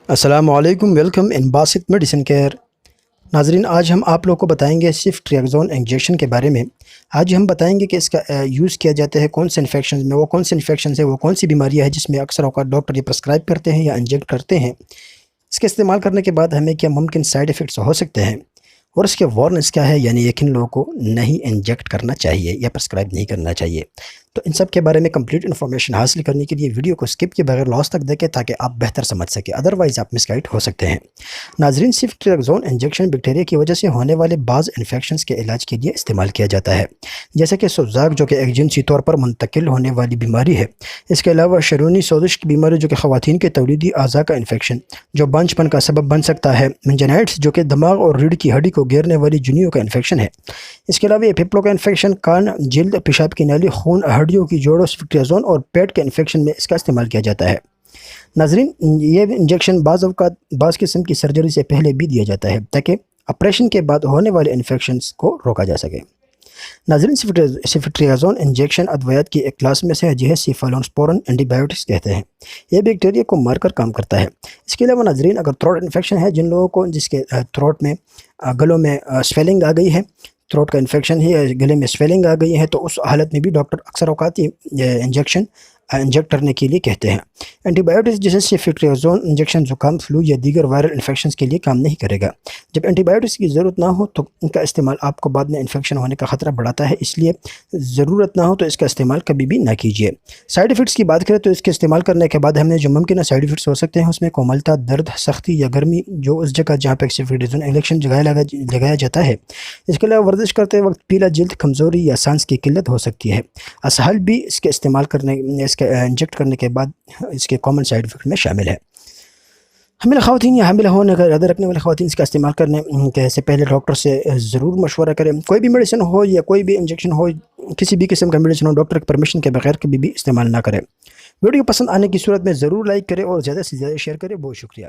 السلام علیکم، welcome in Basit medicine care. ناظرین، آج ہم آپ لوگوں کو بتائیں گے سیفٹریاکزون انجیکشن کے بارے میں۔ آج ہم بتائیں گے کہ اس کا یوز کیا جاتا ہے کون سے انفیکشنز میں، وہ کون سے انفیکشنز ہے، وہ کون سی بیماریاں ہے جس میں اکثر اوقات ڈاکٹر یہ پرسکرائب کرتے ہیں یا انجیکٹ کرتے ہیں۔ اس کے استعمال کرنے کے بعد ہمیں کیا ممکن سائیڈ ایفیکٹس ہو سکتے ہیں، اور اس کے وارننگس کیا ہے، یعنی یقین لوگوں کو نہیں انجیکٹ کرنا چاہیے یا پرسکرائب نہیں کرنا چاہیے۔ تو ان سب کے بارے میں کمپلیٹ انفارمیشن حاصل کرنے کے لیے ویڈیو کو سکپ کے بغیر لاسٹ تک دیکھیں تاکہ آپ بہتر سمجھ سکیں، ادروائز آپ مس گائیڈ ہو سکتے ہیں۔ ناظرین، سیفٹریاکزون انجیکشن بیکٹیریا کی وجہ سے ہونے والے بعض انفیکشنز کے علاج کے لیے استعمال کیا جاتا ہے، جیسے کہ سوزاک جو کہ ایک جنسی طور پر منتقل ہونے والی بیماری ہے۔ اس کے علاوہ شرونی سوزش کی بیماری جو کہ خواتین کے تولیدی اعضاء کا انفیکشن جو بانجھ پن کا سبب بن سکتا ہے۔ منجنائٹس جو کہ دماغ اور ریڑھ کی ہڈی کو گھیرنے والی جنیوں کا انفیکشن ہے۔ اس کے علاوہ پھپھڑوں کا انفیکشن، کان، جلد، پیشاب کی نالی، خون، ہڈیوں کی جوڑوں، سیفٹریاکزون اور پیٹ کے انفیکشن میں اس کا استعمال کیا جاتا ہے۔ ناظرین، یہ انجیکشن بعض اوقات بعض قسم کی سرجری سے پہلے بھی دیا جاتا ہے تاکہ آپریشن کے بعد ہونے والے انفیکشنز کو روکا جا سکے۔ ناظرین، سیفٹریاکزون انجیکشن ادویات کی ایک کلاس میں سے ہے جسے سیفالوسپورن اینٹی بایوٹکس کہتے ہیں۔ یہ بیکٹیریا کو مار کر کام کرتا ہے۔ اس کے علاوہ ناظرین، اگر تھروٹ انفیکشن ہے، جن لوگوں کو جس کے تھروٹ میں گلوں میں سویلنگ آ گئی ہے، تھروٹ کا انفیکشن ہے یا گلے میں سویلنگ آ گئی ہے، تو اس حالت میں بھی ڈاکٹر اکثر اوقات یہ انجیکشن انجیکٹ کرنے کے لیے کہتے ہیں۔ اینٹی بایوٹکس جیسے سیفٹریاکزون انجیکشن زکام، فلو یا دیگر وائرل انفیکشنز کے لیے کام نہیں کرے گا۔ جب اینٹی بایوٹکس کی ضرورت نہ ہو تو ان کا استعمال آپ کو بعد میں انفیکشن ہونے کا خطرہ بڑھاتا ہے، اس لیے ضرورت نہ ہو تو اس کا استعمال کبھی بھی نہ کیجیے۔ سائیڈ ایفیکٹس کی بات کریں تو اس کے استعمال کرنے کے بعد ہمیں جو ممکنہ سائیڈ ایفیکٹس ہو سکتے ہیں اس میں کوملتا، درد، سختی یا گرمی جو اس جگہ جہاں پہ سیفٹریاکزون انجیکشن لگایا جاتا ہے۔ اس کے علاوہ ورزش کرتے وقت پیلا جلد، کمزوری یا سانس کی قلت ہو سکتی ہے۔ اسہال بھی اس کے استعمال اس کے انجیکٹ کرنے کے بعد اس کے کامن سائیڈ ایفیکٹ میں شامل ہے۔ حاملہ خواتین یا حاملہ ہونے کا ارادہ رکھنے والی خواتین اس کا استعمال کرنے سے پہلے ڈاکٹر سے ضرور مشورہ کریں۔ کوئی بھی میڈیسن ہو یا کوئی بھی انجیکشن ہو، کسی بھی قسم کا میڈیسن ہو، ڈاکٹر کی پرمیشن کے بغیر کبھی بھی استعمال نہ کریں۔ ویڈیو پسند آنے کی صورت میں ضرور لائک کریں اور زیادہ سے زیادہ شیئر کریں۔ بہت شکریہ۔